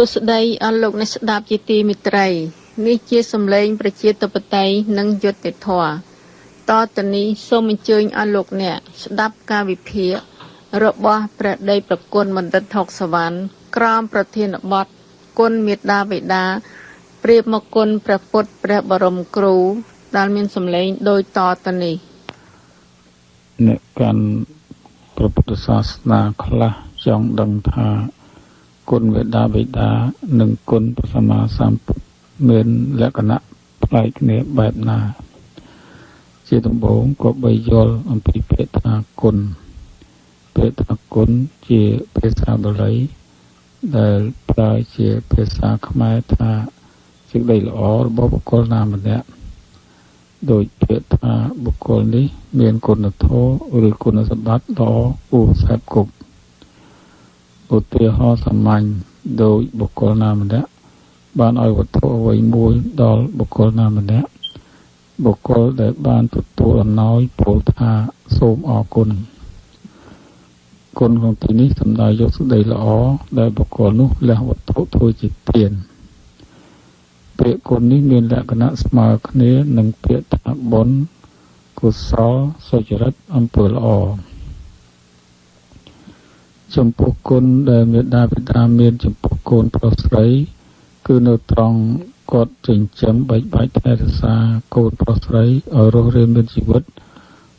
សួស្តីអស់លោកអ្នកស្ដាប់ជាទីមេត្រីនេះជាសំឡេងប្រជាធិបតេយ្យនិងយុត្តិធម៌តទៅនេះសូមអញ្ជើញអស់លោកអ្នកស្ដាប់ការវិភាគរបស់ព្រះដីប្រគុណបណ្ឌិតថុកសវណ្ណក្រមប្រធានបទគុណមេត្តាបិតាព្រាបមកគុណព្រះពុទ្ធព្រះបរមគ្រូដែលមានសំឡេងដូចតទៅនេះអ្នកកាន់ព្រះពុទ្ធសាសនាខ្លះចង់ដឹងថាគុណមេត្តាបិតានិងគុណព្រះសម្មាសម្ពុទ្ធមានលក្ខណៈប្លែកគ្នាបែបណាជាដំបូងក៏បីយល់អំពីពាក្យថាគុណពាក្យថាគុណជាភាសាបាលីដែលប្រើជាភាសាខ្មែរថាសេចក្តីល្អរបស់បុគ្គលណាម្នាក់ដោយពាក្យថាបុគ្គលនេះមានគុណធម៌ឬគុណសម្បត្តិល្អគួរស្អប់គប់ឧទាហរណ៍សាមញ្ញដោយបុគ្គលណាម្នាក់បានឲ្យវត្ថុអ្វីមួយដល់បុគ្គលណាម្នាក់បុគ្គលដែលបានទទួលអំណោយពោលថាសូមអរគុណគុណក្នុងទីនេះសំដៅយកសេចក្តីល្អដែលបុគ្គលនោះលះវត្ថុធ្វើជាទានពាក្យគុណនេះមានលក្ខណៈស្មើគ្នានឹងពាក្យថាបុណ្យកុសលសុចរិតអំពើល្អចំពោះគុណដែលមេត្តាបិតាមានចំពោះកូនប្រុសស្រីគឺនៅត្រង់គាត់ចិញ្ចឹមបែកបាច់ថែរក្សាកូនប្រុសស្រីឲ្យរស់រានមានជីវិត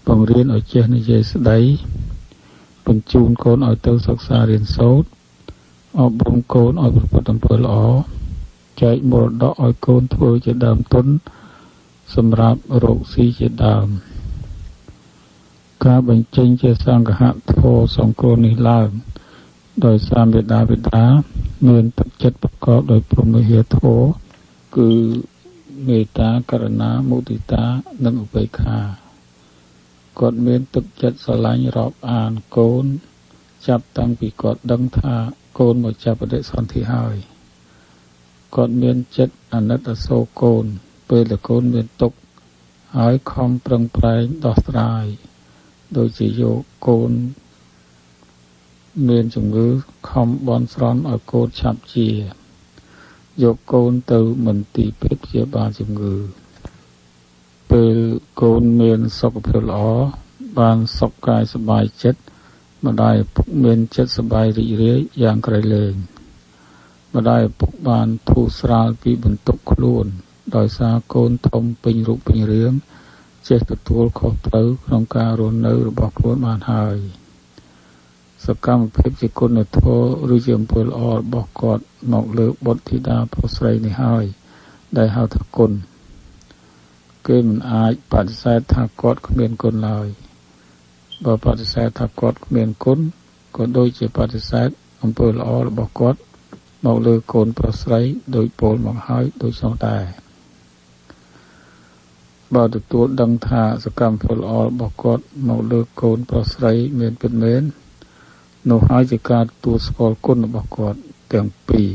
បង្រៀនឲ្យចេះនិយាយស្ដីបញ្ជូនកូនឲ្យទៅសិក្សារៀនសូត្រអប់រំកូនឲ្យប្រព្រឹត្តអំពើល្អចែកមរតកឲ្យកូនធ្វើជាដើមទុនសម្រាប់រកស៊ីជាដើមការបញ្ចេញជាសង្ឃហធម៌សង្គ្រោះនេះឡើងដោយសារមេត្តាបិតាមានទឹកចិត្តប្រកបដោយព្រហ្មវិហារធម៌គឺមេត្តាករុណាមុទិតានិងឧបេក្ខាគាត់មានទឹកចិត្តស្រឡាញ់រាប់អានកូនចាប់តាំងពីគាត់ដឹងថាកូនមកចាប់បដិសន្ធិហើយគាត់មានចិត្តអាណិតអាសូរកូនពេលដែលកូនមានទុក្ខហើយខំប្រឹងប្រែងដោះស្រាយដូចជាយកកូនមានជំងឺខំបន់ស្រន់ឲ្យកូនឆាប់ជាយកកូនទៅមន្ទីរពេទ្យព្យាបាលជំងឺពេលកូនមានសុខភាពល្អបានសុខកាយសប្បាយចិត្តម្ដាយឪពុកមានចិត្តសប្បាយរីករាយយ៉ាងក្រៃលែងម្ដាយឪពុកបានធូរស្រាលពីបន្ទុកខ្លួនដោយសារកូនធំពេញរូបពេញរាងចេះទទួលខុសត្រូវក្នុងការរស់នៅរបស់ខ្លួនបានហើយសកម្មភាពជាគុណធម៌ឬជាអំពើល្អរបស់គាត់មកលើបុត្រធីតាប្រុសស្រីនេះហើយដែលហៅថាគុណគេមិនអាចបដិសេធថាគាត់គ្មានគុណឡើយបើបដិសេធថាគាត់គ្មានគុណក៏ដូចជាបដិសេធអំពើល្អរបស់គាត់មកលើកូនប្រុសស្រីដោយពោលមកហើយដូចនោះដែរបើទទួលដឹងថាសកម្មភាពល្អរបស់គាត់មកលើកូនប្រុសស្រីមានពិតមែននោះហើយជាការទទួលស្គាល់គុណរបស់គាត់ទាំងពីរ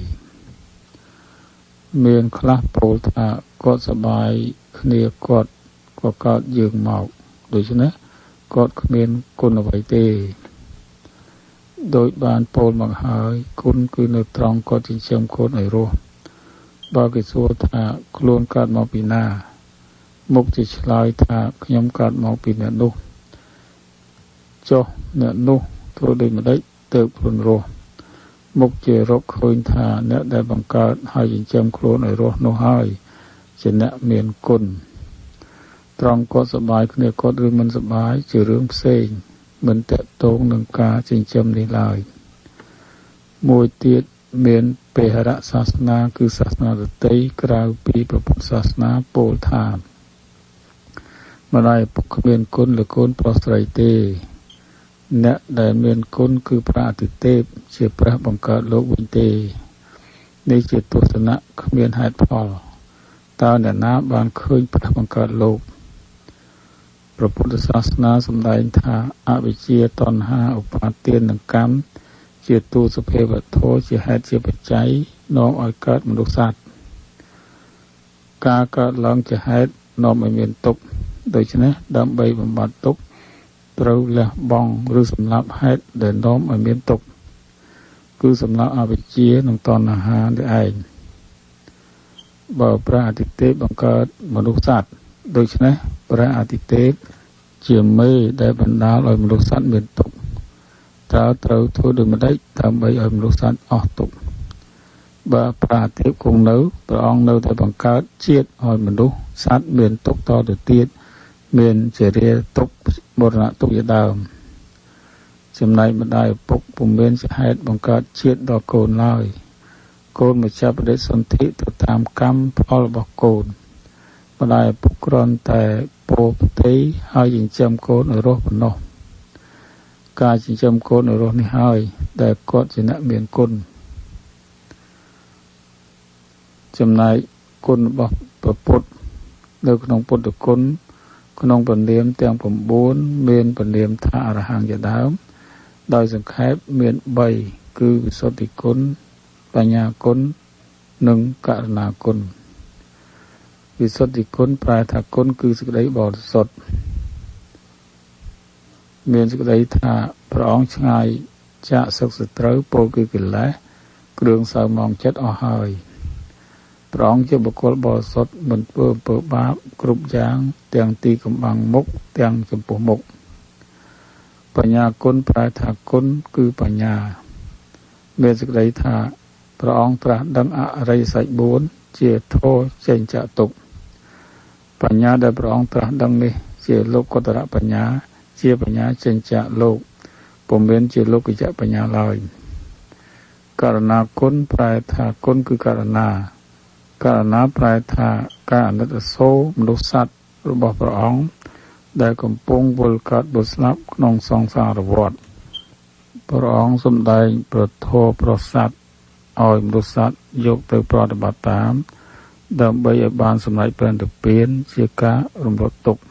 មានខ្លះពោលថាគាត់សប្បាយគ្នាគាត់ក៏កើតយើងមកដូច្នេះគាត់គ្មានគុណអ្វីទេដោយបានពោលមកហើយគុណគឺនៅត្រង់គាត់ចិញ្ចឹមកូនឲ្យរស់បើគេសួរថាខ្លួនកើតមកពីណាមុខជាឆ្លើយថាខ្ញុំកើតមកពីអ្នកនោះចុះអ្នកនោះធ្វើដូចម្ដេចទើបខ្លួនរស់មុខជារកឃើញថាអ្នកដែលបង្កើតហើយចិញ្ចឹមខ្លួនឲ្យរស់នោះហើយជាអ្នកមានគុណត្រង់គាត់សប្បាយគ្នាគាត់ឬមិនសប្បាយជារឿងផ្សេងមិនតកតងនឹងការចិញ្ចឹមនេះឡើយមួយទៀតមានពហរសាសនាគឺសាសនាដទៃក្រៅពីព្រះពុទ្ធសាសនាពោលថាម្ដាយឪពុកគ្មានគុណលើកូនប្រុសស្រីទេអ្នកដែលមានគុណគឺព្រះអាទិទេពជាព្រះបង្កើតលោកវិញទេនេះជាទស្សនៈគ្មានហេតុផលតើអ្នកណាបានឃើញព្រះបង្កើតលោកព្រះពុទ្ធសាសនាសម្ដែងថាអវិជ្ជាតណ្ហាឧបាទាននិងកម្មជាទូសភេវធម៌ជាហេតុជាបច្ច័យនាំឲ្យកើតមនុស្សសត្វការកើតឡើងជាហេតុនាំឲ្យមានទុក្ខដូច្នេះដើម្បីបំបត្តិទុក្ខត្រូវលះបង់ឬសម្លាប់ហេតុដែលនាំឲ្យមានទុក្ខ គឺសម្រាប់អវិជ្ជានិងតណ្ហានេះឯងបើព្រះអាទិទេពបង្កើតមនុស្សសត្វដូច្នេះព្រះអាទិទេពជាមេដែលបណ្ដាលឲ្យមនុស្សសត្វមានទុក្ខតើត្រូវធ្វើដូចម្តេចដើម្បីឲ្យមនុស្សសត្វអស់ទុក្ខបើព្រះអាទិទេពគង់នៅព្រះអង្គនៅតែបង្កើតជាតិឲ្យមនុស្សសត្វមានទុក្ខតទៅទៀតមានចរិយាទុក្ខមរណៈទុក្ខជាដើមចំណែកម្ដាយឪពុកពុំមានជាហេតុបង្កើតជាតិដល់កូនឡើយកូនមកចាប់បដិសន្ធិទៅតាមកម្មផលរបស់កូនម្ដាយឪពុកគ្រាន់តែពោលផ្ទៃហើយចិញ្ចឹមកូនឲ្យរស់ប៉ុណ្ណោះការចិញ្ចឹមកូនឲ្យរស់នេះហើយដែលគាត់ជាអ្នកមានគុណចំណែកគុណរបស់ព្រះពុទ្ធនៅក្នុងពុទ្ធគុណក្នុងពលាមទាំង9មានពលាមថាអរហង្គជាដើមដោយសង្ខេបមាន3គឺវិសុទ្ធិគុណបញ្ញាគុណនិងករុណាគុណវិសុទ្ធិគុណប្រែថាគុណគឺសេចក្តីបរិសុទ្ធមានសេចក្តីថាព្រះអង្គឆ្ងាយចាកសុខសត្រូវពោលគឺកិលេសគ្រឿងសៅហ្មងចិត្តអស់ហើយព្រះអង្គជាបុគ្គលបរិសុទ្ធមិនធ្វើអំពើបាបគ្រប់យ៉ាងទាំងទីកំបាំងមុខទាំងចំពោះមុខបញ្ញាគុណប្រែថាគុណគឺបញ្ញាមានសេចក្តីថាព្រះអង្គត្រាស់ដឹងអរិយសច្ច4ជាធម៌ចេញចាកទុក្ខបញ្ញាដែលព្រះអង្គត្រាស់ដឹងនេះជាលោកុត្តរបញ្ញាជាបញ្ញាចេញចាកលោកពុំមានជាលោកិយបញ្ញាឡើយករុណាគុណប្រែថាគុណគឺករុណាករុណាប្រែថាការអាណិតអាសូរមនុស្សសត្វរបស់ព្រះអង្គដែលកំពុងវិលកើតបុស្លាប់ក្នុងសង្សារវដ្តព្រះអង្គសម្ដែងប្រធរប្រសាទឲ្យមនុស្សសត្វយកទៅប្រតិបត្តិតាមដើម្បីឲ្យបានសម្រេចព្រះនិព្វានជាការរំលត់ទុក្ខ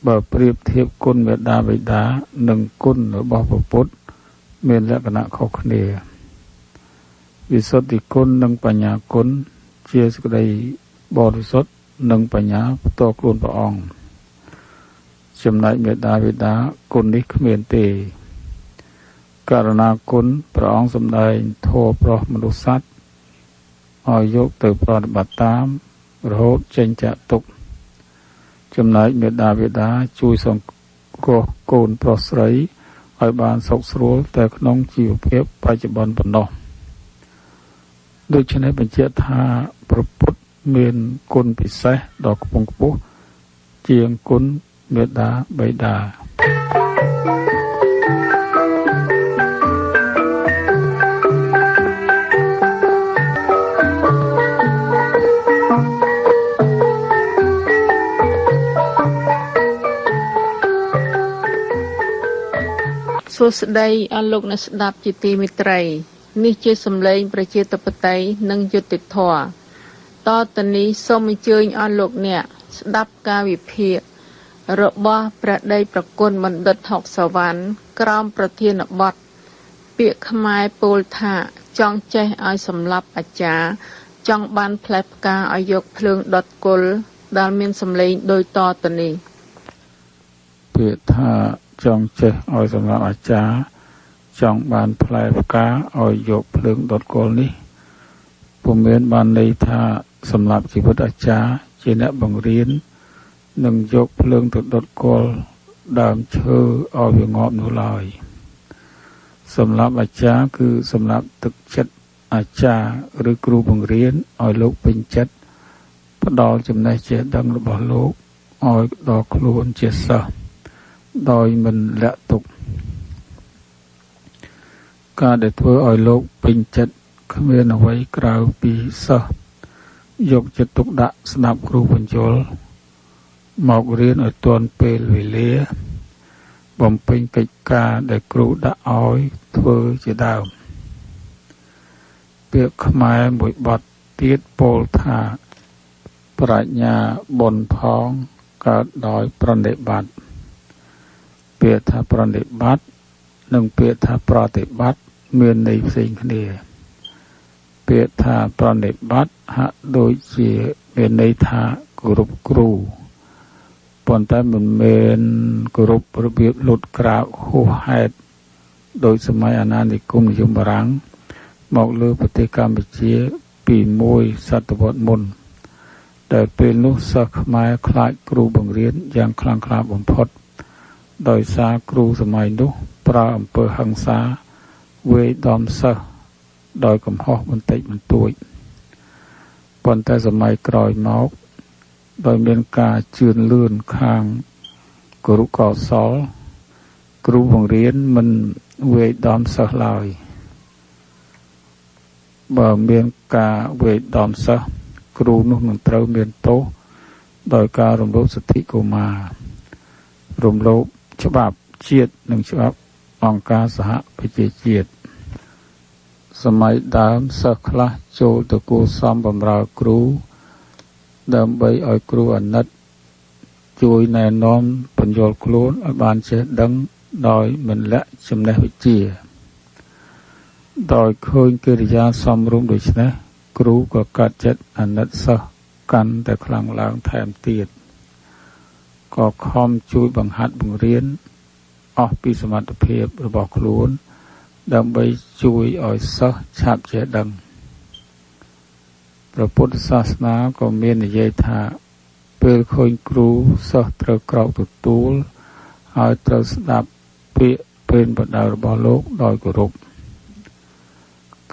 បើប្រៀបធៀបគុណមេដាបិតានិងគុណរបស់ព្រះពុទ្ធមានលក្ខណៈខុសគ្នាវិសុទ្ធិគុណនិងបញ្ញាគុណជាសេចក្តីបរិសុទ្ធនិងបញ្ញាផ្ទាល់ខ្លួនព្រះអង្គចំណែកមេដាបិតាគុណនេះគ្មានទេករុណាគុណព្រះអង្គសម្ដែងធម៌ប្រោសមនុស្សសត្វឲ្យយកទៅប្រតិបត្តិតាមរហូតចេញចាកទុក្ខចំណែកមេដាបិតាជួយសង្គ្រោះកូនប្រុសស្រីឲ្យបានសុខស្រួលតែក្នុងជីវភាពបច្ចុប្បន្នប៉ុណ្ណោះដូច្នេះបញ្ជាក់ថាព្រះពុទ្ធមានគុណពិសេសដ៏ខ្ពង់ខ្ពស់ជាងគុណមេដាបិតាសួស្តីអស់លោកអ្នកស្ដាប់ជាទីមេត្រីនេះជាសម្លេងប្រជាធិបតេយ្យនិងយុត្តិធម៌តទៅនេះសូមអញ្ជើញអស់លោកអ្នកស្ដាប់ការវិភាគរបស់ព្រះដីប្រគុណបណ្ឌិតហុកសវណ្ណក្រោមប្រធានបទពាក្យខ្មែរពោលថាចង់ចេះឲ្យសម្លាប់អាចារ្យចង់បានផ្លែផ្កាឲ្យយកភ្លើងដុតគល់ដែលមានសម្លេងដូចតទៅនេះពាក្យថាចង់ចេះឲ្យសម្រាប់អាចារ្យចង់បានផ្លែផ្កាឲ្យយកភ្លើងដុតគល់នេះពុំមានបានន័យថាសម្រាប់ជីវិតអាចារ្យជាអ្នកបង្រៀននឹងយកភ្លើងទៅដុតគល់ដើមឈើឲ្យវាងាប់នោះឡើយសម្រាប់អាចារ្យគឺសម្រាប់ទឹកចិត្តអាចារ្យឬគ្រូបង្រៀនឲ្យលោកពេញចិត្តផ្ដល់ចំណេះចេះដឹងរបស់លោកឲ្យដល់ខ្លួនជាសិស្សដោយមិនលាក់ទុកការដែលធ្វើឲ្យលោកពេញចិត្តគ្មានអ្វីក្រៅពីសិស្សយកចិត្តទុកដាក់ស្ដាប់គ្រូបញ្យលមករៀនឲ្យទាន់ពេលវេលាបំពេញកិច្ចការដែលគ្រូដាក់ឲ្យធ្វើជាដើមពាក្យខ្មែរមួយបទទៀតពោលថាប្រាជ្ញាបុណ្យផងកើតដោយប្រណិប័តពាក្យថាប្រណិប័តនិងពាក្យថាប្រតិបត្តិមានន័យផ្សេងគ្នាពាក្យថាប្រណិប័តហាក់ដូចជាមានន័យថាគោរពគ្រូប៉ុន្តែមិនមែនគោរពរបៀបលុតក្រាបហួសហេតុ โดยสมัยอาณานิคมนิยมបារាំងមកលើប្រទេសកម្ពុជាពីមួយសតវត្សមុនដែលពេលនោះសិស្សខ្មែរខ្លាចគ្រូបង្រៀនយ៉ាងខ្លាំងក្លាបំផុតដោយសារគ្រូសម័យនោះប្រើអំពើហិង្សាវាយដំសិស្សដោយកំហុសបន្តិចបន្តួចប៉ុន្តែសម័យក្រោយមកដោយមានការជឿនលឿនខាងគរុកោសលគ្រូបង្រៀនមិនវាយដំសិស្សឡើយបើមានការវាយដំសិស្សគ្រូនោះនឹងត្រូវមានទោសដោយការរំលោភសិទ្ធិកុមាររំលោភច្បាប់ជាតិនិងច្បាប់អង្គការសហប្រជាជាតិសម័យដើមសិស្សខ្លះចូលទៅគួរសមបម្រើគ្រូដើម្បីឲ្យគ្រូអាណិតជួយណែនាំពន្យល់ខ្លួនឲ្យបានចេះដឹងដោយមិនលាក់ចំណេះវិជ្ជាដោយឃើញកិរិយាសមរម្យដូច្នេះគ្រូក៏កាត់ចិត្តអាណិតសិស្សកាន់តែខ្លាំងឡើងថែមទៀតក៏ខំជួយបង្ហាត់បង្រៀនអស់ពីសមត្ថភាពរបស់ខ្លួនដើម្បីជួយឲ្យសិស្សឆាប់ចេះដឹងព្រះពុទ្ធសាសនាក៏មាននិយាយថាពេលឃើញគ្រូសិស្សត្រូវក្រោកទទួលហើយត្រូវស្ដាប់ពាក្យពេនបដៅរបស់លោកដោយគោរព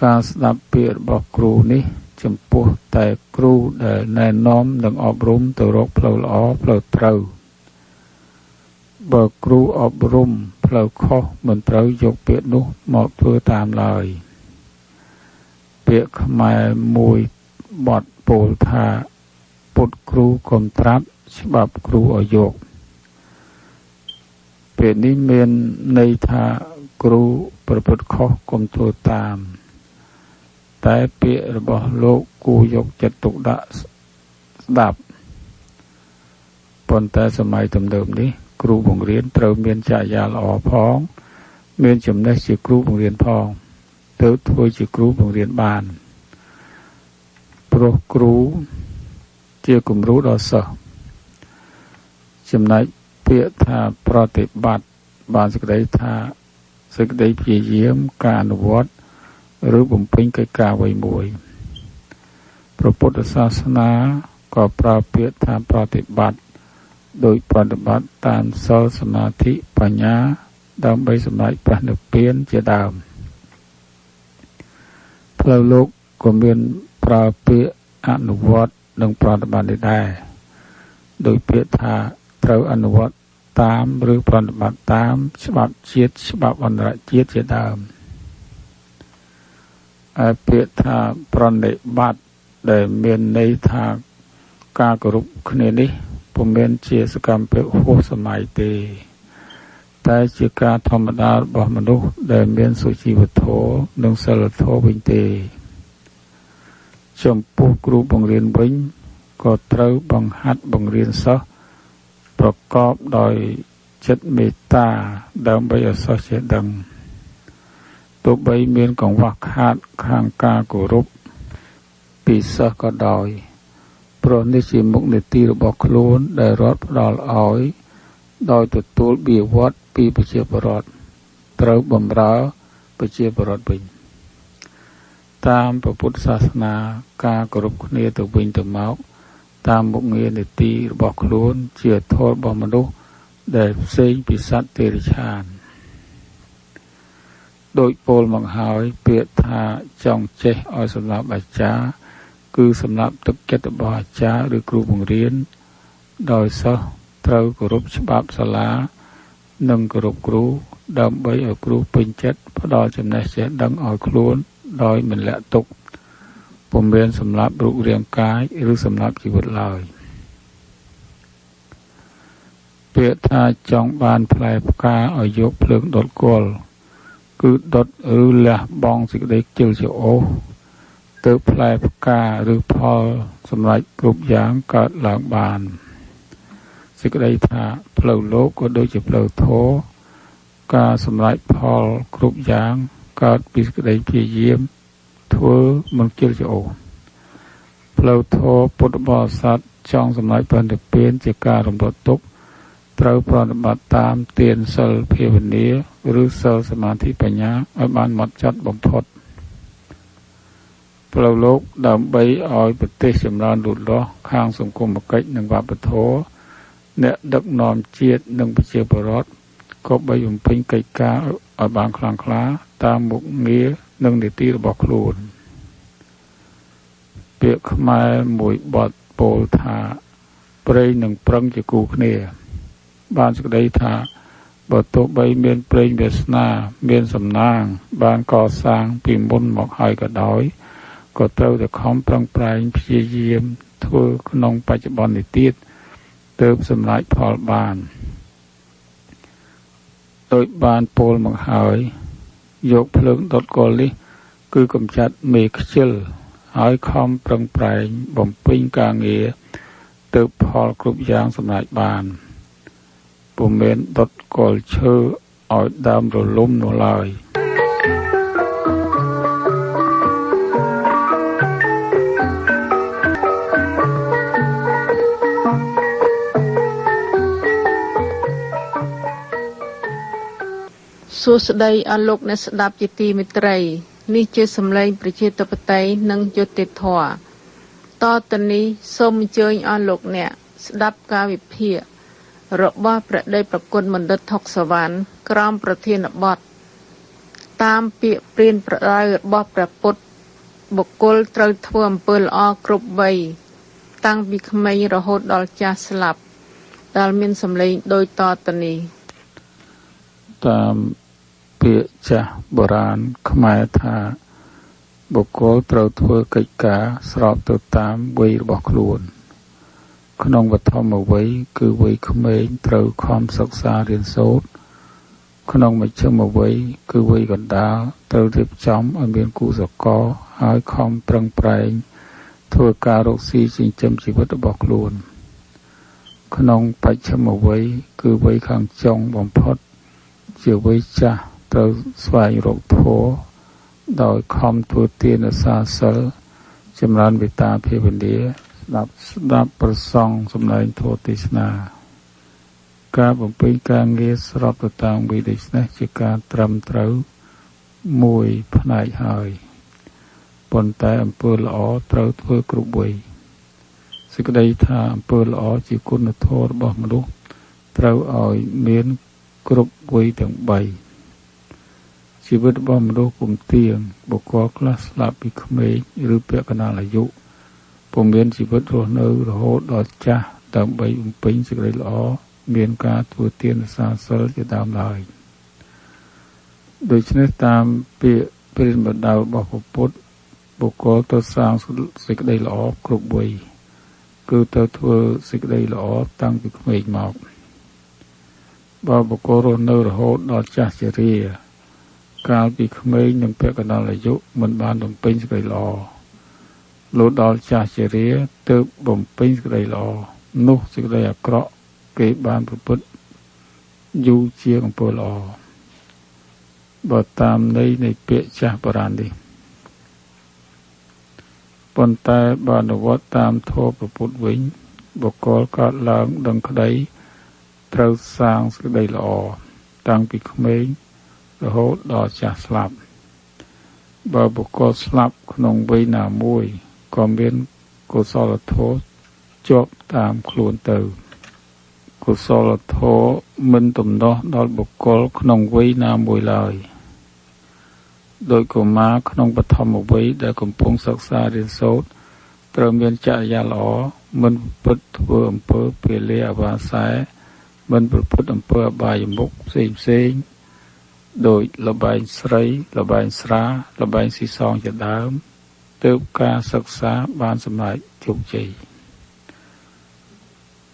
ការស្ដាប់ពាក្យរបស់គ្រូនេះចំពោះតែគ្រូដែលណែនាំនិងអប់រំទៅរកផ្លូវល្អផ្លូវត្រូវបើគ្រូអប់រំផ្លូវខុសមិនត្រូវយកពាក្យនោះមកធ្វើតាមឡើយពាក្យខ្មែរមួយបទពោលថាពុតគ្រូកុំត្រាប់ច្បាប់គ្រូឲ្យយកពាក្យនេះមានន័យថាគ្រូប្រព្រឹត្តខុសកុំធ្វើតាមតែពាក្យរបស់លោកគួរយកចិត្តទុកដាក់ស្ដាប់ប៉ុន្តែសម័យទំនើបនេះគ្រូបង្រៀនត្រូវមានចរិយាល្អផងមានចំណេះជាគ្រូបង្រៀនផងទើបធ្វើជាគ្រូបង្រៀនបានព្រោះគ្រូជាគំរូដល់សិស្សចំណែកពាក្យថាប្រតិបត្តិបានសេចក្តីថាសេចក្តីព្យាយាមការអនុវត្តឬបំពេញកិច្ចការអ្វីមួយព្រះពុទ្ធសាសនាក៏ប្រើពាក្យថាប្រតិបត្តិដោយប្រតិបត្តិតាមសិលសមាធិបញ្ញាដើម្បីសម្រេចព្រះនិព្វានជាដើមផ្លូវលោកក៏មានប្រើពាក្យអនុវត្តនិងប្រតិបត្តិនេះដែរដោយពាក្យថាត្រូវអនុវត្តតាមឬប្រតិបត្តិតាមច្បាប់ជាតិច្បាប់អន្តរជាតិជាដើមហើយពាក្យថាប្រតិបត្តិដែលមានន័យថាការគោរពគ្នានេះពុំមែនជាសកម្មភាពហួសសម័យទេតែជាការធម្មតារបស់មនុស្សដែលមានសុជីវធម៌និងសីលធម៌វិញទេចំពោះគ្រូបង្រៀនវិញក៏ត្រូវបង្ហាត់បង្រៀនសិស្សប្រកបដោយចិត្តមេត្តាដើម្បីឲ្យសិស្សចេះដឹងទោះបីមានកង្វះខាតខាងការគោរពពីសិស្សក៏ដោយព្រោះនេះជាមុខនីតិរបស់ខ្លួនដែលរដ្ឋផ្ដល់ឲ្យដោយទទួលបៀវត្សពីប្រជាពលរដ្ឋត្រូវបម្រើប្រជាពលរដ្ឋវិញតាមព្រះពុទ្ធសាសនាការគោរពគ្នាទៅវិញទៅមកតាមមុខងារនីតិរបស់ខ្លួនជាធម៌របស់មនុស្សដែលផ្សេងពីសត្វទេរឆានដោយពោលមកហើយពាក្យថាចង់ចេះឲ្យសម្រាប់អាចារ្យគឺសម្រាប់ទឹកចិត្តរបស់អាចារ្យឬគ្រូបង្រៀនដោយសិស្សត្រូវគោរពច្បាប់សាលានិងគោរពគ្រូដើម្បីឲ្យគ្រូពេញចិត្តផ្ដល់ចំណេះចេះដឹងឲ្យខ្លួនដោយមិនលាក់ទុកពុំមានសម្រាប់រូបរាងកាយឬសម្រាប់ជីវិតឡើយពាក្យថាចង់បានផ្លែផ្កាឲ្យយកភ្លើងដុតគល់គឺដុតឬលះបង់សេចក្តីខ្ជិលច្រអូសទើបផ្លែផ្កាឬផលសម្រេចគ្រប់យ៉ាងកើតឡើងបានសេចក្តីថាផ្លូវលោកក៏ដូចជាផ្លូវធម៌ការសម្រេចផលគ្រប់យ៉ាងកើតពីសេចក្តីព្យាយាមធ្វើមិនខ្ជិលច្រអូសផ្លូវធម៌ពុទ្ធបរិស័ទចង់សម្រេចព្រះនិព្វានជាការរំលត់ទុក្ខ ត្រូវប្រតិបត្តិតាមទានសិលភាវនាឬសិលសមាធិបញ្ញាឲ្យបានហ្មត់ចត់បំផុតផ្លូវលោកដើម្បីឲ្យប្រទេសចម្រើនលូតលាស់ខាងសង្គមគិច្ចនិងវប្បធម៌អ្នកដឹកនាំជាតិនិងប្រជាពលរដ្ឋក៏បីបំពេញកិច្ចការឲ្យបានខ្លាំងក្លាតាមមុខងារនិងនីតិរបស់ខ្លួនពាក្យខ្មែរមួយបទពោលថាព្រៃនិងប្រឹងជាគូគ្នាបានសេចក្តីថាបើទោះបីមានព្រេងវាសនាមានសំណាងបានកសាងពីមុនមកហើយក៏ដោយក៏ត្រូវតែខំប្រឹងប្រែងព្យាយាមធ្វើក្នុងបច្ចុប្បន្ននេះទៀតទើបសម្រេចផលបានដោយបានពោលមកហើយយកភ្លើងដុតកលនេះគឺកម្ចាត់មេខ្ជិលហើយខំប្រឹងប្រែងបំពេញការងារទើបផលគ្រប់យ៉ាងសម្រេចបានពុំមែនដុតកលឈើឲ្យដើមរលំនោះឡើយសួស្តីអស់លោកអ្នកស្ដាប់ជាទីមេត្រីនេះជាសម្លេងប្រជាធិបតេយ្យនិងយុត្តិធម៌តទៅនេះសូមអញ្ជើញអស់លោកអ្នកស្ដាប់ការវិភាគរបស់ព្រះដេចប្រគុណបណ្ឌិតថុកសវណ្ណក្រមប្រធានបទតាមពាក្យព្រានប្រដៅរបស់ព្រះពុទ្ធបុគ្គលត្រូវធ្វើអំពើល្អគ្រប់វ័យតាំងពីក្មេងរហូតដល់ចាស់ស្លាប់ដែលមានសម្លេងដូចតទៅនេះតាមពាក្យចាស់បុរាណខ្មែរថាបុគ្គលត្រូវធ្វើកិច្ចការស្របទៅតាមវ័យរបស់ខ្លួនក្នុងបឋមវ័យគឺវ័យក្មេងត្រូវខំសិក្សារៀនសូត្រក្នុងមជ្ឈិមវ័យគឺវ័យកណ្ដាលត្រូវរៀបចំឲ្យមានគូស្រករហើយខំប្រឹងប្រែងធ្វើការរកស៊ីចិញ្ចឹមជីវិតរបស់ខ្លួនក្នុងបច្ចុប្បន្នវ័យគឺវ័យខាងចុងបំផុតជាវ័យចាស់ត្រូវស្វែងរកធម៌ដោយខំធ្វើទានសាសិលចម្រើនមេត្តាភាវនាស្ដាប់ប្រសង់សម្ដែងធម៌ទេសនាការបំពេញការងារស្របទៅតាមវិធីនេះជាការត្រឹមត្រូវមួយផ្នែកហើយប៉ុន្តែអំពើល្អត្រូវធ្វើគ្រប់វ័យសេចក្តីថាអំពើល្អជាគុណធម៌របស់មនុស្សត្រូវឲ្យមានគ្រប់វ័យទាំង3ជីវិតរបស់មនុស្សពុំទៀងបុគ្គលខ្លះស្លាប់ពីក្មេងឬពាក់កណ្ដាលអាយុពុំមានជីវិតរស់នៅរហូតដល់ចាស់ដើម្បីបំពេញសេចក្តីល្អមានការធ្វើទានសាសិលជាដើមឡើយដូច្នេះតាមពាក្យព្រានបដៅរបស់ពុទ្ធបុគ្គលទៅសាងសេចក្តីល្អគ្រប់វ័យគឺទៅធ្វើសេចក្តីល្អតាំងពីក្មេងមកបើបុគ្គលរស់នៅរហូតដល់ចាស់ជរាកាលពីក្មេងនិងពាក់កណ្ដាលអាយុមិនបានបំពេញសេចក្តីល្អលុះដល់ចាស់ជរាទើបបំពេញសេចក្តីល្អនោះសេចក្តីអាក្រក់គេបានប្រព្រឹត្តយូរជាងអំពើល្អបើតាមន័យនៃពាក្យចាស់បុរាណនេះប៉ុន្តែបើអនុវត្តតាមធម៌ព្រះពុទ្ធវិញបុគ្គលកើតឡើងដឹងក្តីត្រូវសាងសេចក្តីល្អតាំងពីក្មេងរហូតដល់ចាស់ស្លាប់បើបុគ្គលស្លាប់ក្នុងវ័យណាមួយក៏មានកុសលធម៌ជាប់តាមខ្លួនទៅកុសលធម៌មិនទំនាស់ដល់បុគ្គលក្នុងវ័យណាមួយឡើយដោយកុមារក្នុងបឋមវ័យដែលកំពុងសិក្សារៀនសូត្រត្រូវមានចរិយាល្អមិនប្រព្រឹត្តធ្វើអំពើពាលាអវាស័យមិនប្រព្រឹត្តអំពើអបាយមុខផ្សេងដោយលបែងស្រីលបែងស្រាលបែងស៊ីសងជាដើមទើបការសិក្សាបានសម្រេចជោគជ័យ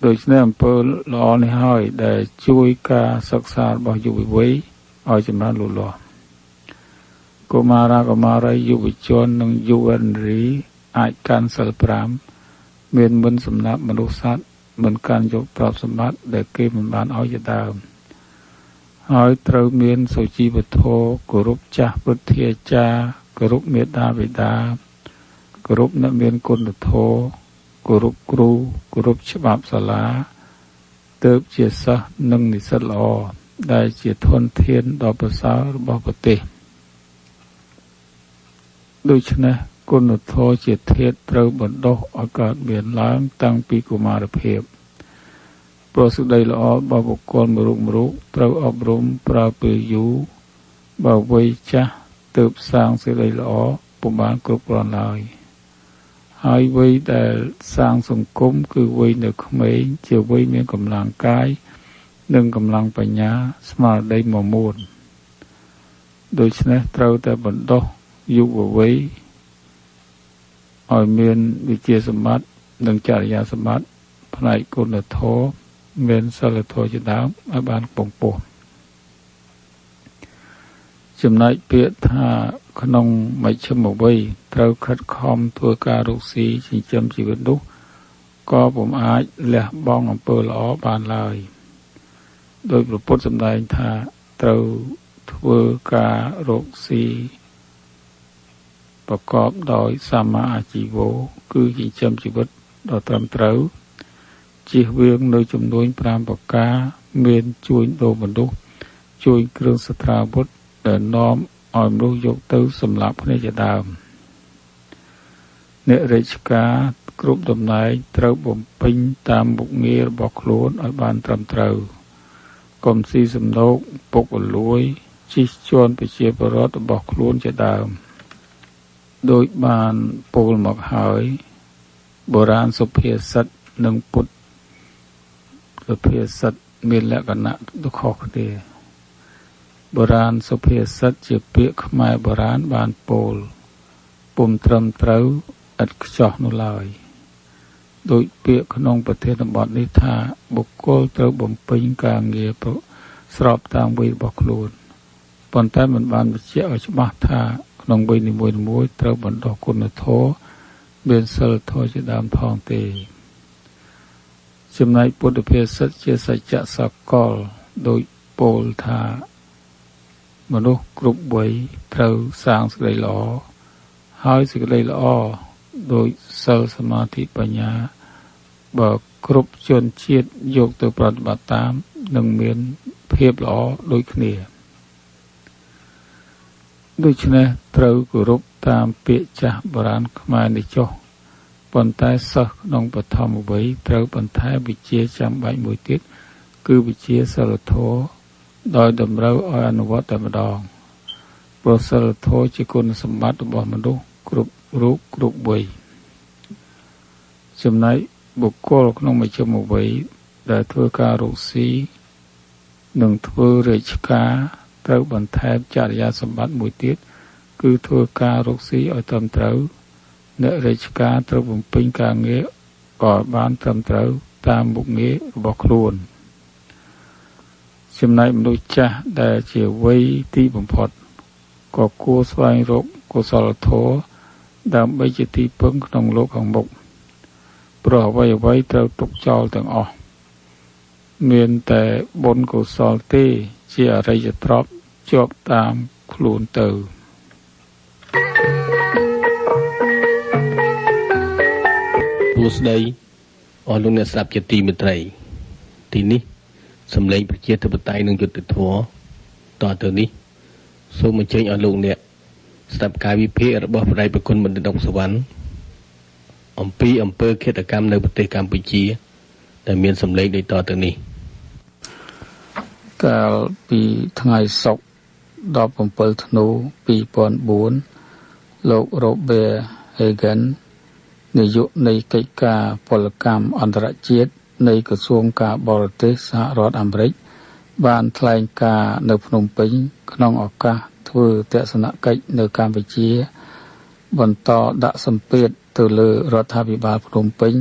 ដូច្នេះអំពើល្អនេះហើយដែលជួយការសិក្សារបស់យុវវ័យឲ្យចម្រើនលូតលាស់កុមារាកុមារីយុវជននិងយុវនារីអាចកាន់សិល5មានមិនសម្លាប់មនុស្សសត្វមិនកាន់យកទ្រព្យសម្បត្តិដែលគេមិនបានឲ្យជាដើមហើយត្រូវមានសុជីវធម៌គោរពចាស់ពុទ្ធាចារ្យគោរពមេត្តាបិតាគោរពអ្នកមានគុណធម៌គោរពគ្រូគោរពច្បាប់សាលា ទើបជាសិស្សនិងនិស្សិតល្អដែលជាធនធានដ៏ប្រសើររបស់ប្រទេសដូច្នេះគុណធម៌ជាធាតុត្រូវបណ្ដុះឲ្យកើតមានឡើងតាំងពីកុមារភាពព្រោះសេចក្តីល្អរបស់បុគ្គលមួយរូបត្រូវអប់រំប្រើពេលយូរបើវ័យចាស់ទើបសាងសេចក្តីល្អពុំបានគ្រប់គ្រាន់ឡើយហើយវ័យដែលសាងសង្គមគឺវ័យនៅក្មេងជាវ័យមានកម្លាំងកាយនិងកម្លាំងបញ្ញាស្មារតីមមួនដូច្នេះត្រូវតែបណ្ដុះយុវវ័យឲ្យមានវិជ្ជាសម្បត្តិនិងចរិយាសម្បត្តិផ្នែកគុណធម៌មានសិលធម៌ជាដើមឲ្យបានពងពោះចំណែកពាក្យថាក្នុងមជ្ឈិមវ័យត្រូវខិតខំធ្វើការរកស៊ីចិញ្ចឹមជីវិតនោះក៏ពុំអាចលះបង់អំពើល្អបានឡើយដោយព្រះពុទ្ធសម្ដែងថាត្រូវធ្វើការរកស៊ីប្រកបដោយសម្មាអាជីវោគឺចិញ្ចឹមជីវិតដ៏ត្រឹមត្រូវជៀសវាងនៅចំនួន5ប្រការមានជួញដូរមនុស្សជួញគ្រឿងសត្រាវុធដែលនាំឲ្យមនុស្សយកទៅសម្លាប់គ្នាជាដើមអ្នករាជការគ្រប់តំណែងត្រូវបំពេញតាមមុខងាររបស់ខ្លួនឲ្យបានត្រឹមត្រូវកុំស៊ីសំណូកពុករលួយជិះជាន់ប្រជាពលរដ្ឋរបស់ខ្លួនជាដើមដោយបានពោលមកហើយបុរាណសុភាសិតនិងពុទ្ធសុភាសិតមានលក្ខណៈខុសគ្នាបុរាណសុភាសិតជាពាក្យខ្មែរបុរាណបានពោលពុំត្រឹមត្រូវឥតខ្ចោះនោះឡើយដោយពាក្យក្នុងប្រធានបទនេះថាបុគ្គលត្រូវបំពេញការងារស្របតាមវ័យរបស់ខ្លួនប៉ុន្តែមិនបានបញ្ជាក់ឲ្យច្បាស់ថាក្នុងវ័យនីមួយៗត្រូវបណ្ដុះគុណធម៌មានសិលធម៌ជាដើមផងទេចំណែកពុទ្ធភាសិតជាសច្ចៈសកលដោយពោលថាមនុស្សគ្រប់វ័យត្រូវសាងសេចក្តីល្អហើយសេចក្តីល្អដោយសិលសមាធិបញ្ញាបើគ្រប់ជនជាតិយកទៅប្រតិបត្តិតាមនឹងមានភាពល្អដូចគ្នាដូច្នេះត្រូវគោរពតាមពាក្យចាស់បុរាណខ្មែរនេះចុះប៉ុន្តែសិស្សក្នុងបឋមវ័យត្រូវបន្ថែមវិជ្ជាចាំបាច់មួយទៀតគឺវិជ្ជាសិលធម៌ដោយតម្រូវឲ្យអនុវត្តតែម្ដងព្រោះសិលធម៌ជាគុណសម្បត្តិរបស់មនុស្សគ្រប់រូបគ្រប់វ័យចំណែកបុគ្គលក្នុងមជ្ឈិមវ័យដែលធ្វើការរកស៊ីនិងធ្វើរាជការត្រូវបន្ថែមចរិយាសម្បត្តិមួយទៀតគឺធ្វើការរកស៊ីឲ្យត្រឹមត្រូវអ្នករាជការត្រូវបំពេញការងារក៏បានត្រឹមត្រូវតាមមុខងាររបស់ខ្លួនចំណែកមនុស្សចាស់ដែលជាវ័យទីបំផុតក៏គួរស្វែងរកកុសលធម៌ដើម្បីជាទីពឹងក្នុងលោកខាងមុខព្រោះអ្វីៗត្រូវទុកចោលទាំងអស់មានតែបុណ្យកុសលទេជាអរិយទ្រព្យជាប់តាមខ្លួនទៅទូស្ដីអស់លោកអ្នកស្ដាប់ជាទីមេត្រីទីនេះសម្លេងប្រជាធិបតេយ្យនិងយុត្តិធម៌តទៅនេះសូមអញ្ជើញអស់លោកអ្នកស្ដាប់ការវិភាគរបស់ព្រះប្រគុណបណ្ឌិតអុកសវណ្ណអំពីអំពើឃាតកម្មនៅប្រទេសកម្ពុជាដែលមានសម្លេងដូចតទៅនេះកាលពីថ្ងៃសុក្រ17ធ្នូ2004លោក Robert Hagen នាយកនៃកិច្ចការពលកម្មអន្តរជាតិនៃក្រសួងការបរទេសសហរដ្ឋអាមេរិកបានថ្លែងការណ៍នៅភ្នំពេញក្នុងឱកាសធ្វើទស្សនកិច្ចនៅកម្ពុជាបន្តដាក់សម្ពាធទៅលើរដ្ឋាភិបាលភ្នំពេញ